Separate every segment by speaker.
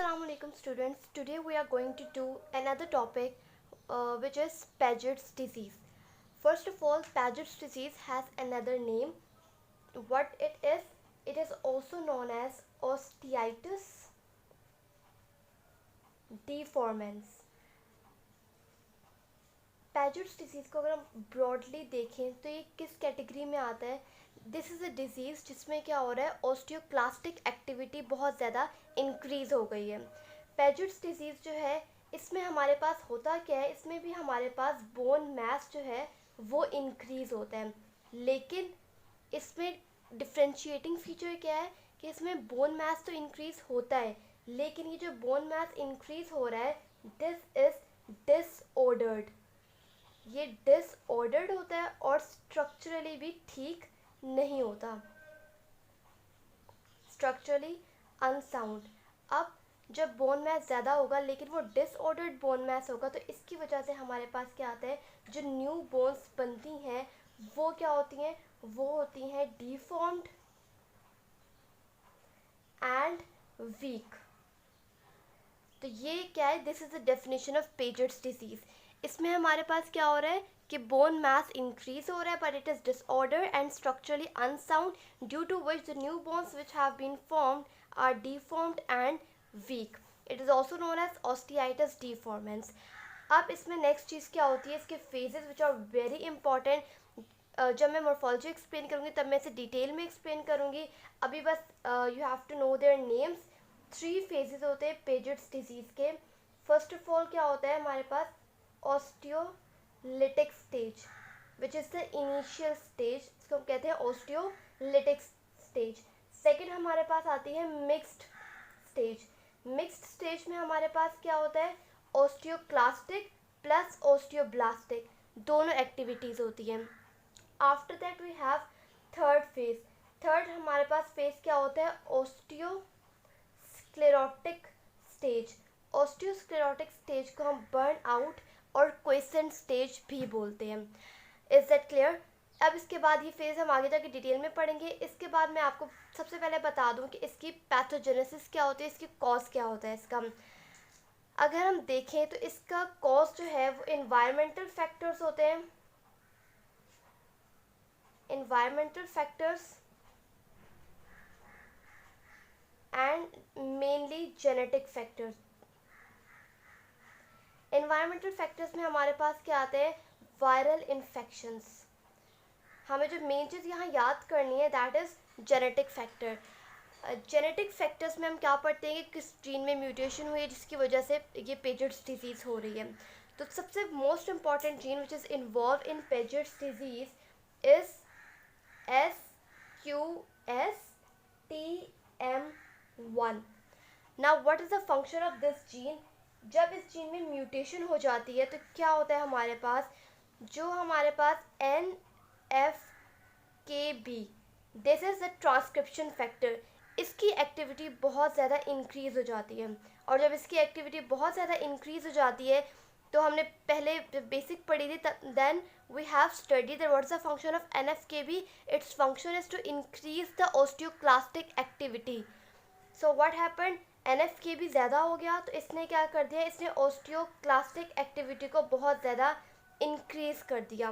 Speaker 1: Assalamu alaikum students. Today we are going to do another topic which is Paget's disease. First of all, Paget's disease has another name. What it is also known as osteitis deformans. Paget's disease को अगर हम broadly देखें तो ये किस category में आता है? दिस इज़ अ डिज़ीज़ जिसमें क्या हो रहा है, ऑस्टियोक्लास्टिक एक्टिविटी बहुत ज़्यादा इंक्रीज़ हो गई है। पैजेट्स डिजीज़ जो है इसमें हमारे पास होता क्या है, इसमें भी हमारे पास बोन मास जो है वो इंक्रीज़ होता है, लेकिन इसमें डिफ्रेंशिएटिंग फीचर क्या है कि इसमें बोन मास तो इंक्रीज़ होता है, लेकिन ये जो बोन मास इंक्रीज़ हो रहा है दिस इज़ डिसऑर्डर्ड। ये डिसऑर्डर्ड होता है और स्ट्रक्चरली भी ठीक नहीं होता, स्ट्रक्चरली अनसाउंड। अब जब बोन मैस ज़्यादा होगा लेकिन वो डिसऑर्डर्ड बोन मैस होगा, तो इसकी वजह से हमारे पास क्या आता है, जो न्यू बोन्स बनती हैं वो क्या होती हैं, वो होती हैं डिफॉर्म्ड एंड वीक। तो ये क्या है, this is the definition of Paget's disease. इसमें हमारे पास क्या हो रहा है कि बोन मास इंक्रीज हो रहा है, but it is disorder and structurally unsound, due to which the new bones which have been formed are deformed and weak. It is also known as osteitis deformans. अब इसमें next चीज़ क्या होती है, इसके phases which are very important. जब मैं morphology explain करूँगी तब मैं इसे डिटेल में एक्सप्लेन करूँगी। अभी बस you have to know their names. 3 phases होते हैं पेजेट्स डिजीज़ के। फर्स्ट ऑफ ऑल क्या होता है हमारे पास, osteolytic stage which is the initial stage, इसको हम कहते हैं ऑस्टियोलिटिक स्टेज। सेकंड हमारे पास आती है मिक्स्ड स्टेज। मिक्स्ड स्टेज में हमारे पास क्या होता है, ऑस्टियोक्लास्टिक प्लस ऑस्टियोब्लास्टिक दोनों एक्टिविटीज़ होती हैं। After that we have third phase. Third हमारे पास फेज क्या होता है, ऑस्टियोस्क्लेरोटिक स्टेज। ऑस्टियोस्क्लेरोटिक स्टेज को हम बर्न आउट और क्वेसेंट स्टेज भी बोलते हैं। Is that clear? अब इसके बाद ये फेज़ हम आगे जाके डिटेल में पढ़ेंगे। इसके बाद मैं आपको सबसे पहले बता दूं कि इसकी पैथोजेनेसिस क्या होती है, इसकी कॉज क्या होता है इसका। अगर हम देखें तो इसका कॉज जो है वो इन्वायरमेंटल फैक्टर्स होते हैं, environmental factors and mainly genetic factors. Environmental factors में हमारे पास क्या आते हैं, वायरल इन्फेक्शंस। हमें जो मेन चीज़ यहाँ याद करनी है that is genetic factor. Genetic factors में हम क्या पढ़ते हैं कि किस जीन में म्यूटेशन हुई है जिसकी वजह से ये पेजेट्स डिजीज़ हो रही है। तो सबसे most important gene which is involve in Piaget's disease is SQSTM1। Now what is the function of this gene? जब इस जीन में म्यूटेशन हो जाती है तो क्या होता है हमारे पास, जो हमारे पास NF-κB, this is the transcription factor, इसकी एक्टिविटी बहुत ज़्यादा इंक्रीज़ हो जाती है। और जब इसकी एक्टिविटी बहुत ज़्यादा इंक्रीज़ हो जाती है तो हमने पहले बेसिक पढ़ी थी, then we have study that what is the function of NF-κB। Its function is to increase the osteoclastic activity. So what happened, NF-κB ज़्यादा हो गया तो इसने क्या कर दिया, इसने ऑस्टियोक्लास्टिक एक्टिविटी को बहुत ज़्यादा इंक्रीज़ कर दिया।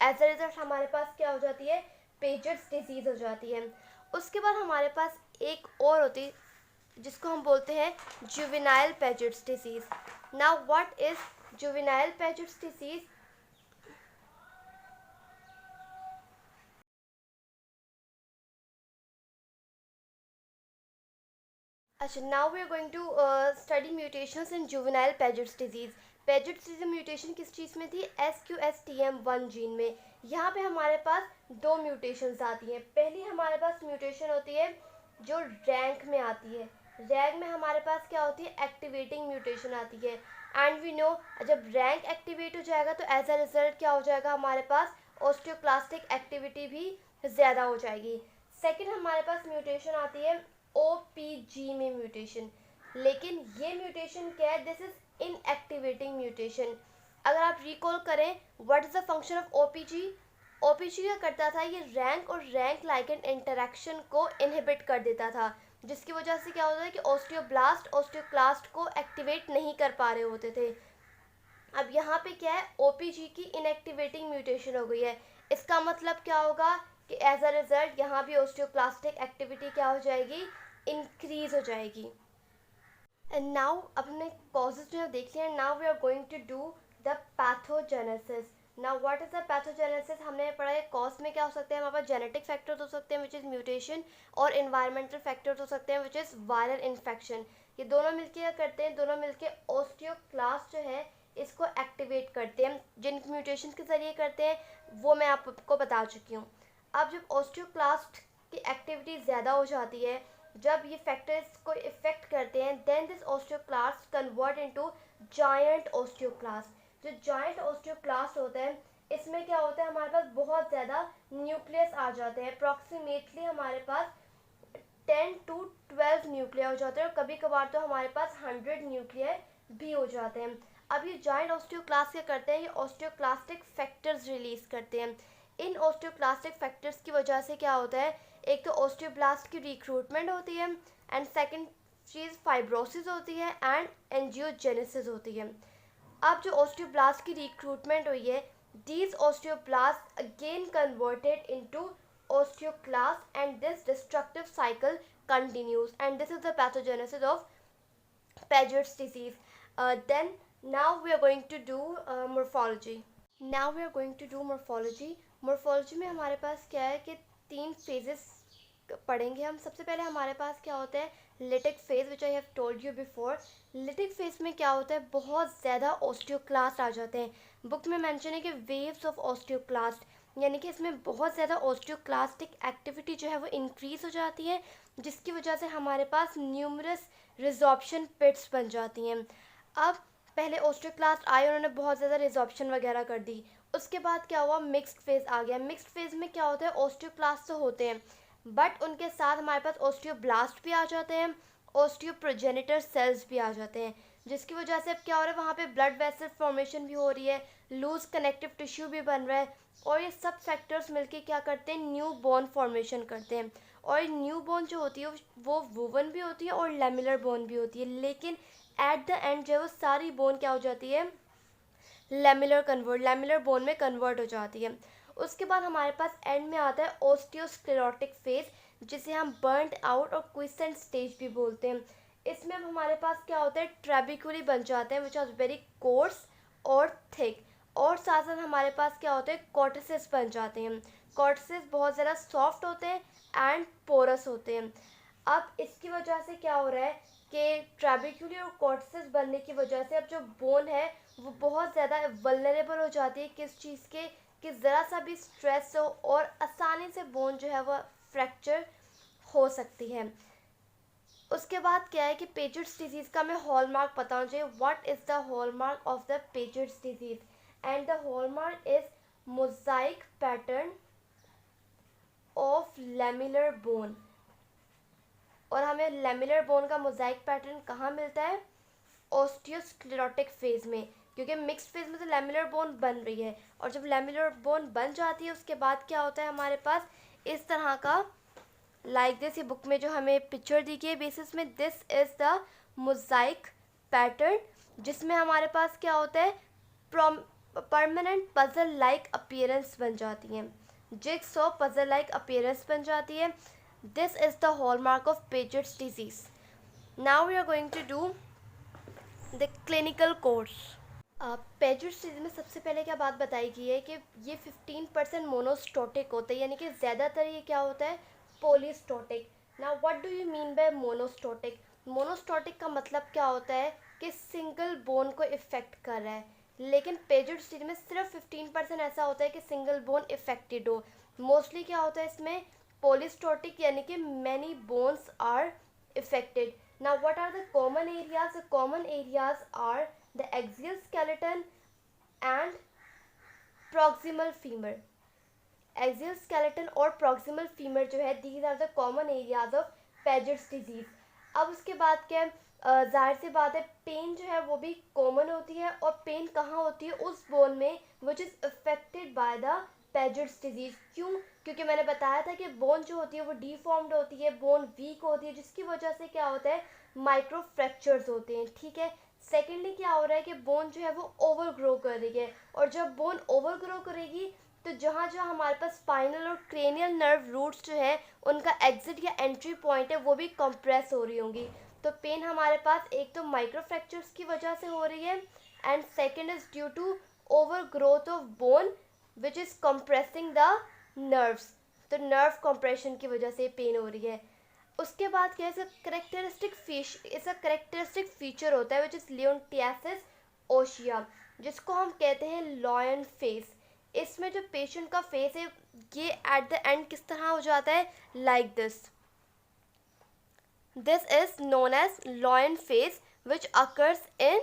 Speaker 1: एज अ रिजल्ट हमारे पास क्या हो जाती है, पेजेट्स डिजीज़ हो जाती है। उसके बाद हमारे पास एक और होती है जिसको हम बोलते हैं juvenile Paget's disease. Now what is juvenile Paget's disease? अच्छा, now we are going to study mutations in juvenile Paget's disease. Paget's disease mutation किस चीज़ में थी, SQSTM1 जीन में। यहाँ पे हमारे पास 2 म्यूटेशंस आती हैं। पहली हमारे पास म्यूटेशन होती है जो रैंक में आती है। रैंक में हमारे पास क्या होती है, एक्टिवेटिंग म्यूटेशन आती है। एंड वी नो जब रैंक एक्टिवेट हो जाएगा तो एज अ रिजल्ट क्या हो जाएगा, हमारे पास ऑस्टियोक्लास्टिक एक्टिविटी भी ज़्यादा हो जाएगी। सेकेंड हमारे पास म्यूटेशन आती है OPG में म्यूटेशन, लेकिन ये म्यूटेशन क्या है, दिस इज इनएक्टिवेटिंग म्यूटेशन। अगर आप रिकॉल करें what is the function of OPG, OPG क्या करता था, ये रैंक और रैंक लाइगेंड इंटरेक्शन को इनहिबिट कर देता था। जिसकी वजह से क्या होता है कि ओस्टियोब्लास्ट ओस्टियोक्लास्ट को एक्टिवेट नहीं कर पा रहे होते थे। अब यहाँ पे क्या है, ओपीजी की इनएक्टिवेटिंग म्यूटेशन हो गई है। इसका मतलब क्या होगा कि एज अ रिजल्ट यहाँ भी ओस्टियोक्लास्टिक एक्टिविटी क्या हो जाएगी, इंक्रीज हो जाएगी। एंड नाउ अब हमने कॉजेज जो है देख लिया। Now we are going to do the pathogenesis. Now what is the pathogenesis? हमने पढ़ा है कॉज में क्या हो सकते हैं हमारे पास, जेनेटिक फैक्टर्स हो सकते हैं विच इज़ म्यूटेशन, और इन्वायरमेंटल फैक्टर्स हो सकते हैं विच इज़ वायरल इन्फेक्शन। ये दोनों मिलके क्या करते हैं, दोनों मिलके ओस्टियोक्लास्ट जो है इसको एक्टिवेट करते हैं। जिन म्यूटेशन के ज़रिए करते हैं वो मैं आपको बता चुकी हूँ। अब जब ओस्टियोक्लास्ट की एक्टिविटी ज़्यादा हो जाती है, जब ये फैक्टर्स को इफेक्ट करते हैं, then this osteoclast convert into giant osteoclast. जो जायंट ओस्टियोक्लास्ट होता है इसमें क्या होता है, हमारे पास बहुत ज़्यादा न्यूक्लियस आ जाते हैं। अप्रॉक्सीमेटली हमारे पास 10 to 12 न्यूक्लियर हो जाते हैं, और कभी कभार तो हमारे पास 100 न्यूक्लियर भी हो जाते हैं। अब ये जायंट ओस्टियोक्लास्ट क्या करते हैं, ये ओस्टियोक्लास्टिक फैक्टर्स रिलीज करते हैं। इन ओस्टियोक्लास्टिक फैक्टर्स की वजह से क्या होता है, एक तो ओस्टियोब्लास्ट की रिक्रूटमेंट होती है, एंड सेकंड चीज़ फाइब्रोसिस होती है, एंड एंजियोजेनेसिस होती है। अब जो ओस्टियोब्लास्ट की रिक्रूटमेंट हुई है, these osteoblasts again converted into osteoclasts, and this destructive cycle continues, and this is the pathogenesis of Paget's disease. Then now we are going to do morphology. Now we are going to do morphology. Morphology में हमारे पास क्या है कि 3 phases पढ़ेंगे हम। सबसे पहले हमारे पास क्या होता है, lytic phase, which I have told you before. Lytic phase में क्या होता है, बहुत ज़्यादा ओस्टियोक्लास्ट आ जाते हैं। बुक में मेंशन है कि वेव्स ऑफ ओस्टियोक्लास्ट, यानी कि इसमें बहुत ज़्यादा ओस्टियोक्लास्टिक एक्टिविटी जो है वो इंक्रीज़ हो जाती है, जिसकी वजह से हमारे पास न्यूमरस रिजॉर्प्शन पिट्स बन जाती हैं। अब पहले ओस्टियोक्लास्ट आए, उन्होंने बहुत ज़्यादा रिजॉर्प्शन वगैरह कर दी। उसके बाद क्या हुआ, मिक्स्ड फेज आ गया। मिक्स्ड फेज में क्या होता है, ओस्टियोक्लास्ट तो होते हैं बट उनके साथ हमारे पास ओस्टियोब्लास्ट भी आ जाते हैं, ओस्टियोप्रोजेनिटर सेल्स भी आ जाते हैं, जिसकी वजह से अब क्या हो रहा है, वहाँ पे ब्लड वेसल फॉर्मेशन भी हो रही है, लूज कनेक्टिव टिश्यू भी बन रहा है, और ये सब फैक्टर्स मिलके क्या करते हैं, न्यू बोन फॉर्मेशन करते हैं। और न्यू बोन जो होती है वो वुवन भी होती है और लेमिलर बोन भी होती है, लेकिन एट द एंड जो है वो सारी बोन क्या हो जाती है, लेमिलर बोन में कन्वर्ट हो जाती है। उसके बाद हमारे पास एंड में आता है ओस्टियोस्क्लेरोटिक फेज, जिसे हम बर्नड आउट और क्विसेंट स्टेज भी बोलते हैं। इसमें हमारे पास क्या होता है, ट्रेबिक्यूली बन जाते हैं विच आर वेरी कोर्स और थिक, और साथ साथ हमारे पास क्या होते हैं, कॉर्टिसेस बन जाते हैं। कॉर्टिसेस बहुत ज़्यादा सॉफ्ट होते हैं एंड पोरस होते हैं। अब इसकी वजह से क्या हो रहा है कि ट्रेबिक्यूली और कॉर्टिसेस बनने की वजह से अब जो बोन है वो बहुत ज़्यादा वल्नरेबल हो जाती है किस चीज़ के, कि ज़रा सा भी स्ट्रेस हो और आसानी से बोन जो है वह फ्रैक्चर हो सकती है। उसके बाद क्या है कि पेजेट्स डिजीज़ का हमें हॉलमार्क पता होना चाहिए। What is the hallmark of the Piaget's disease? And the hallmark is mosaic pattern of lamellar bone. और हमें लेमिलर बोन का मोज़ाइक पैटर्न कहाँ मिलता है, ओस्टियोस्क्लेरोटिक फेज में, क्योंकि मिक्स्ड फेज में तो लेमिलर बोन बन रही है, और जब लेमिलर बोन बन जाती है उसके बाद क्या होता है, हमारे पास इस तरह का लाइक दिस, ये बुक में जो हमें पिक्चर दी गई है बेसिस में, this is the mosaic pattern, जिसमें हमारे पास क्या होता है, परमानेंट पजल लाइक अपीयरेंस बन जाती है, जिग्सॉ पजल लाइक अपीयरेंस बन जाती है। This is the hallmark of Paget's disease. Now we are going to do the clinical course. Paget's disease में सबसे पहले क्या बात बताई गई है कि ये 15% मोनोस्टोटिक होता है, यानी कि ज़्यादातर ये क्या होता है, polyostotic. Now what do you mean by monostotic? Monostotic का मतलब क्या होता है कि सिंगल बोन को इफ़ेक्ट कर रहा है, लेकिन पेजेट्स डिजीज में सिर्फ 15% ऐसा होता है कि सिंगल बोन इफेक्टेड हो। मोस्टली क्या होता है इसमें, पोलीस्टोटिक, यानी कि many bones are affected. Now what are the common areas? The common areas are the axial skeleton and proximal femur. Axial skeleton और proximal femur जो है, these are the common areas of Paget's disease. अब उसके बाद क्या है, जाहिर सी बात है पेन जो है वो भी कॉमन होती है, और पेन कहाँ होती है, उस बोन में which is affected by the Piaget's disease. क्यों? क्योंकि मैंने बताया था कि बोन जो होती है वो डीफॉर्म्ड होती है, बोन वीक होती है, जिसकी वजह से क्या होता है, माइक्रो फ्रैक्चर्स होते हैं, ठीक है। सेकेंडली क्या हो रहा है कि बोन जो है वो ओवर ग्रो कर रही है, और जब बोन ओवर ग्रो करेगी तो जहाँ जहाँ हमारे पास स्पाइनल और क्रेनियल नर्व रूट्स जो है उनका एग्जिट या एंट्री पॉइंट है वो भी कंप्रेस हो रही होंगी। तो पेन हमारे पास एक तो माइक्रो फ्रैक्चर्स की वजह से हो रही है, and second is due to overgrowth of bone which is compressing the nerves. तो नर्व कंप्रेशन की वजह से पेन हो रही है। उसके बाद क्या है, इसका करेक्टरिस्टिक फीचर होता है विच इज़ लियोनटियासिस ओशिया, जिसको हम कहते हैं लॉयन फेस। इसमें जो पेशेंट का फेस है ये एट द एंड किस तरह हो जाता है, like this is known as lion face which occurs in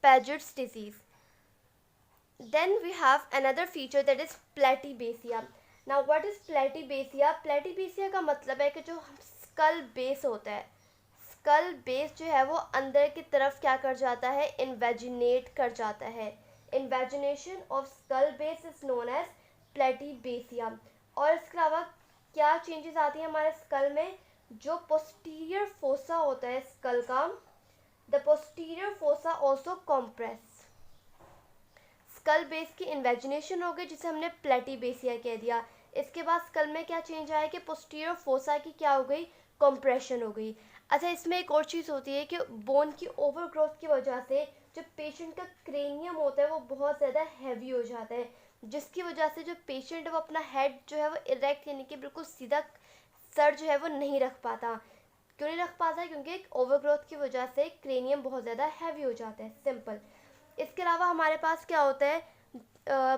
Speaker 1: Paget's disease. Then we have another feature that is platybasia. Now what is platybasia? Platybasia का मतलब है कि जो स्कल बेस होता है, स्कल बेस जो है वो अंदर की तरफ क्या कर जाता है, इन्वेजिनेट कर जाता है। Invagination of skull base is known as platybasia। और इसके अलावा क्या चेंजेस आती हैं हमारे स्कल में, जो पोस्टीरियर फोसा होता है स्कल का, the posterior fossa also compress. Skull base की इन्वेजिनेशन हो गई जिसे हमने प्लेटिबेसिया कह दिया। इसके बाद स्कल में क्या चेंज आया कि पोस्टीरियर फोसा की क्या हो गई, कंप्रेशन हो गई। अच्छा, इसमें एक और चीज़ होती है कि बोन की ओवर ग्रोथ की वजह से जो पेशेंट का क्रेनियम होता है वो बहुत ज़्यादा हैवी हो जाता है, जिसकी वजह से जो पेशेंट है वो अपना हेड जो है वो इरेक्ट यानी कि बिल्कुल सीधा सर जो है वो नहीं रख पाता। क्यों नहीं रख पाता? क्योंकि एक ओवर ग्रोथ की वजह से क्रेनियम बहुत ज़्यादा हैवी हो जाता है, सिंपल। इसके अलावा हमारे पास क्या होता है,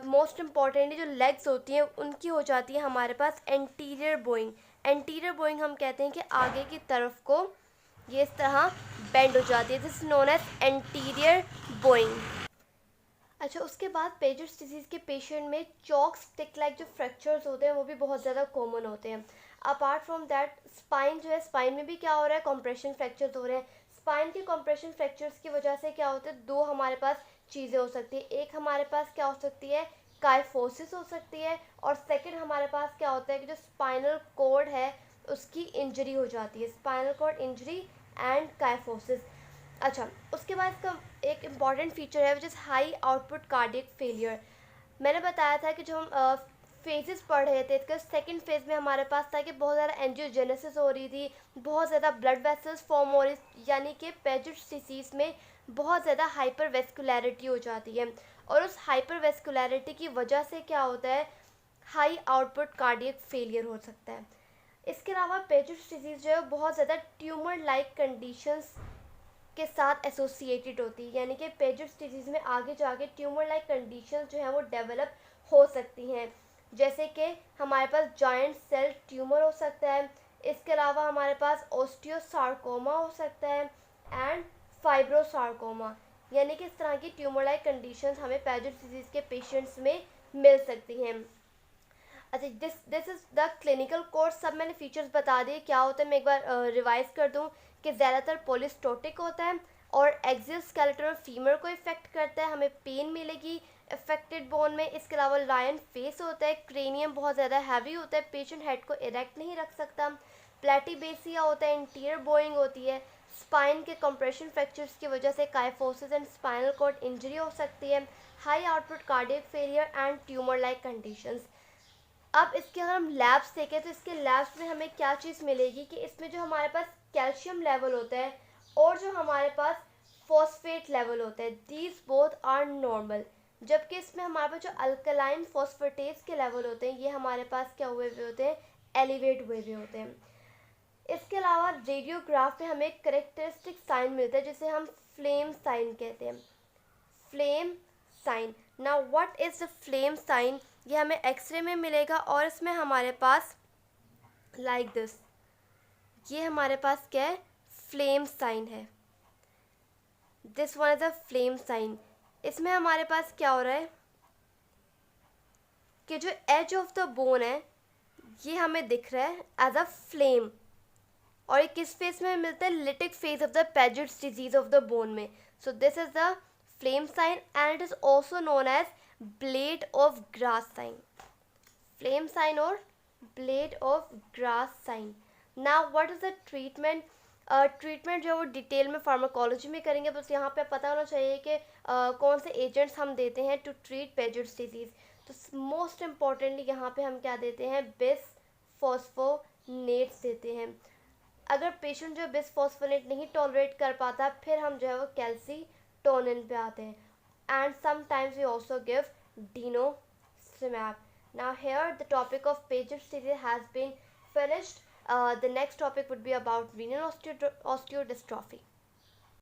Speaker 1: मोस्ट इम्पॉर्टेंटली जो लेग्स होती हैं उनकी हो जाती है हमारे पास एंटीरियर बोइंग। एंटीरियर बोइंग हम कहते हैं कि आगे की तरफ को ये इस तरह बेंड हो जाती है, this is known as anterior bowing. अच्छा, उसके बाद पेजेट्स डिजीज़ के पेशेंट में चॉक स्टिक लाइक जो फ्रैक्चर्स होते हैं वो भी बहुत ज़्यादा कॉमन होते हैं। अपार्ट फ्रॉम दैट स्पाइन जो है, स्पाइन में भी क्या हो रहा है, कॉम्प्रेशन फ्रैक्चर्स हो रहे हैं। स्पाइन के कॉम्प्रेशन फ्रैक्चर्स की वजह से क्या होता है, दो हमारे पास चीज़ें हो सकती है। एक हमारे पास क्या हो सकती है, काइफोसिस हो सकती है, और सेकंड हमारे पास क्या होता है कि जो स्पाइनल कॉर्ड है उसकी इंजरी हो जाती है, spinal cord injury and kyphosis. अच्छा, उसके बाद इसका एक इम्पॉर्टेंट फीचर है which is high output cardiac failure. मैंने बताया था कि जो हम फेजेस पढ़ रहे थे, इसके सेकंड फेज में हमारे पास था कि बहुत ज़्यादा एंजियोजेनेसिस हो रही थी, बहुत ज़्यादा ब्लड वेसल्स फॉर्म हो रही, यानी कि पेजेट्स डिसीज़ में बहुत ज़्यादा हाइपर वेस्कुलैरिटी हो जाती है, और उस हाइपर वेस्कुलैरिटी की वजह से क्या होता है, हाई आउटपुट कार्डियक फेलियर हो सकता है। इसके अलावा पेजेट्स डिजीज़ जो है बहुत ज़्यादा ट्यूमर लाइक कंडीशंस के साथ एसोसिएटेड होती है, यानी कि पेजेट्स डिजीज़ में आगे जाके ट्यूमर लाइक कंडीशंस जो हैं वो डेवलप हो सकती हैं, जैसे कि हमारे पास जॉइंट सेल ट्यूमर हो सकता है। इसके अलावा हमारे पास ओस्टियोसार्कोमा हो सकता है एंड फाइब्रोसार्कोमा, यानी कि इस तरह की ट्यूमर लाइक कंडीशंस हमें पेजेट्स डिजीज़ के पेशेंट्स में मिल सकती हैं। अच्छा, this is the clinical course. सब मैंने फीचर्स बता दिए क्या होता है, मैं एक बार रिवाइज कर दूं कि ज़्यादातर पॉलीस्टोटिक होता है और एक्सियल स्केलेटन और फीमर को इफेक्ट करता है, हमें पेन मिलेगी इफेक्टेड बोन में। इसके अलावा लायन फेस होता है, क्रेनियम बहुत ज़्यादा हैवी होता है, पेशेंट हेड को इरेक्ट नहीं रख सकता। प्लेटिबेसिया होता है, इंटीरियर बोइंग होती है, स्पाइन के कंप्रेशन फ्रैक्चर्स की वजह से kyphosis and spinal cord injury हो सकती है, high output cardiac failure and tumour like conditions. अब इसके अगर हम लैब्स देखें तो इसके लैब्स में हमें क्या चीज़ मिलेगी कि इसमें जो हमारे पास कैल्शियम लेवल होता है और जो हमारे पास फॉस्फेट लेवल होता है, दीज बोथ आर नॉर्मल, जबकि इसमें हमारे पास जो अल्कलाइन फॉस्फेटेज के लेवल होते हैं ये हमारे पास क्या हुए हुए होते हैं, एलिवेट हुए हुए होते हैं। इसके अलावा रेडियोग्राफ में हमें एक करेक्टरिस्टिक साइन मिलता है जिसे हम फ्लेम साइन कहते हैं, flame sign. Now what is the flame sign, ये हमें एक्सरे में मिलेगा और इसमें हमारे पास लाइक दिस, ये हमारे पास क्या है, फ्लेम साइन है, this one is a flame sign. इसमें हमारे पास क्या हो रहा है कि जो एज ऑफ द बोन है ये हमें दिख रहा है एज अ फ्लेम, और ये किस फेज में मिलता है, lytic phase of the Paget's disease of the bone में। So this is the flame sign and it is also known as blade of grass sign, flame sign और blade of grass sign. Now what is the treatment? Treatment जो है वो detail में pharmacology में करेंगे, बस यहाँ पे पता होना चाहिए कि कौन से एजेंट्स हम देते हैं टू ट्रीट पेजेट्स डिजीज़. तो मोस्ट इम्पॉर्टेंटली यहाँ पे हम क्या देते हैं, बिसफॉस्फोनेट्स देते हैं. अगर पेशेंट जो है बिसफॉस्फोनेट नहीं टॉलरेट कर पाता, फिर हम जो है वो कैल्सीटोनिन पे आते हैं. And sometimes we also give denosumab. Now here the topic of Paget's disease has been finished. The next topic would be about renal osteodystrophy.